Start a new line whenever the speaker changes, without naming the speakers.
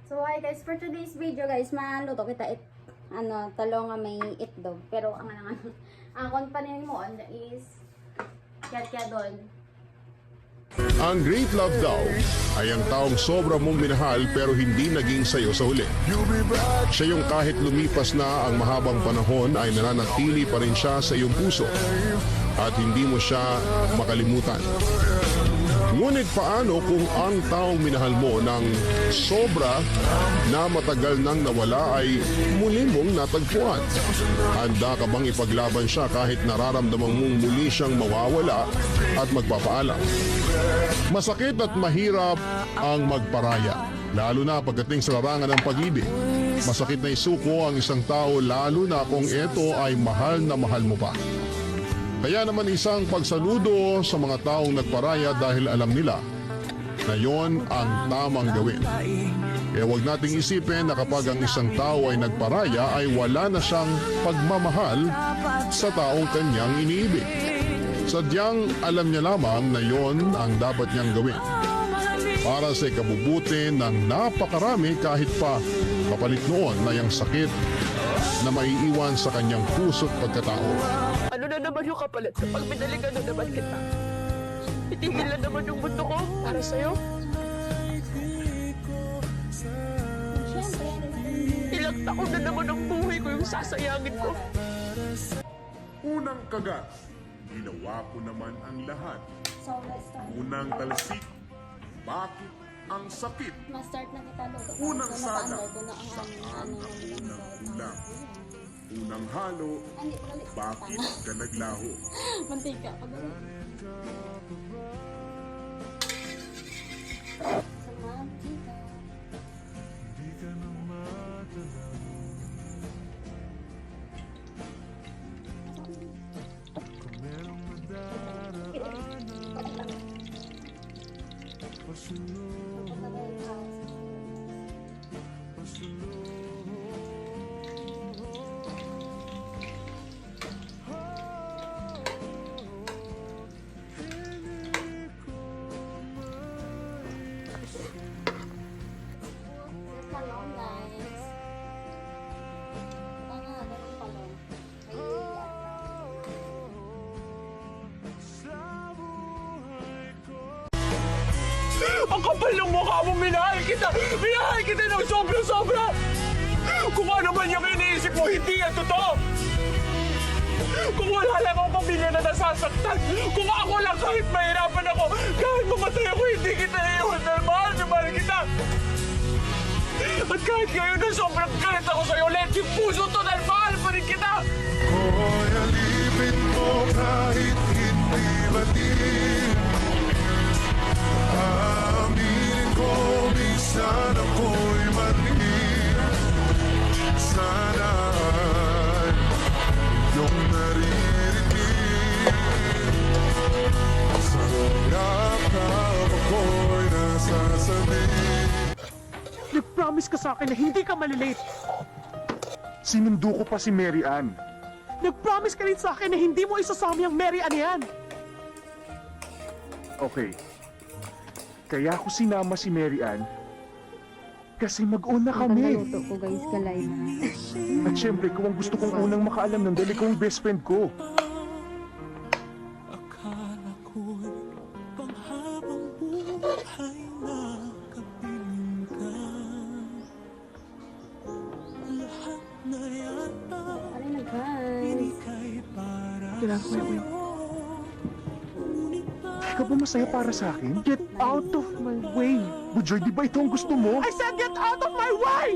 So hi guys, for today's video guys, maluto kita talong nga may itlog. Pero ang kon panin mo is kaya doon.
Ang great love daw ay ang taong sobra mong minahal pero hindi naging sayo sa huli. Siya yung kahit lumipas na ang mahabang panahon ay nananatili pa rin siya sa iyong puso at hindi mo siya makalimutan. Ngunit paano kung ang taong minahal mo ng sobra na matagal nang nawala ay muli mong natagpuan? Handa ka bang ipaglaban siya kahit nararamdamang mong muli siyang mawawala at magpapaalam? Masakit at mahirap ang magparaya, lalo na pagdating sa larangan ng pag-ibig. Masakit na isuko ang isang tao lalo na kung ito ay mahal na mahal mo pa. Kaya naman isang pagsaludo sa mga taong nagparaya dahil alam nila na yon ang tamang gawin. Kaya huwag nating isipin na kapag ang isang tao ay nagparaya ay wala na siyang pagmamahal sa taong kanyang iniibig. Sadyang alam niya lamang na yon ang dapat niyang gawin para sa ikabubuti ng napakarami kahit pa kapalit noon na yung sakit na maiiwan sa kanyang puso't pagkatao.
Ano na naman yung kapalit sa pagpinaligan na naman kita? Itigil na naman yung mundo ko para sa'yo. Ilang taon na naman ang buhay ko yung sasayangin ko.
Unang kagat, ginawa ko naman ang lahat.
So let's start.
Unang talsik, bakit ang sakit?
Ma-start na kita luto.
Unang
So,
sada,
naka-under ko na ang
saan ang unang ulam?
Hindi
Unang halo,
ko nalit.
bakit ka naglaho?
Mantika. Sa mantika. Talong guys. Ito nga, ganun talong. May iyak.
Ang kapal ng mukha mo, minahal kita! Minahal kita ng sobra-sobra! Kung ano man yung iniisip mo, hindi yan totoo! Kung wala lang akong pamilya na nasasaktan, kung ako lang kahit mahirapan ako, kahit mamatay ako, hindi kita iiwan dahil mahal na mahal kita! At kahit ngayon na sobrang galit ako sa'yo, let yung puso to dahil mahal pa rin kita!
Ko'y alipin mo kahit hindi batin. Aminin ko minsan ako'y mali. Sana ay iyong naririnig. Sa yakap ako'y nasasabi.
Nag-promise ka sa akin na hindi ka malilate. Sinundo ko pa si Mary Ann. Nag-promise ka rin sa akin na hindi mo isasama yung Mary Ann yan. Okay. Kaya ako sinama si Mary Ann kasi mag-una kami.
Luto ko guys, kalay na.
At syempre, kung ang gusto kong unang makaalam ng dali kong best friend ko.
Akala ko'y panghabang buhay na kapiling ka. Lahat na yata
Alay na guys.
ika'y para
Kailangan ko
sa'yo.
yun.
Ngunit
Ikaw ba masaya para sa akin? Get out of my way. Bujoy, di ba ito ang gusto mo? I said get out of my way!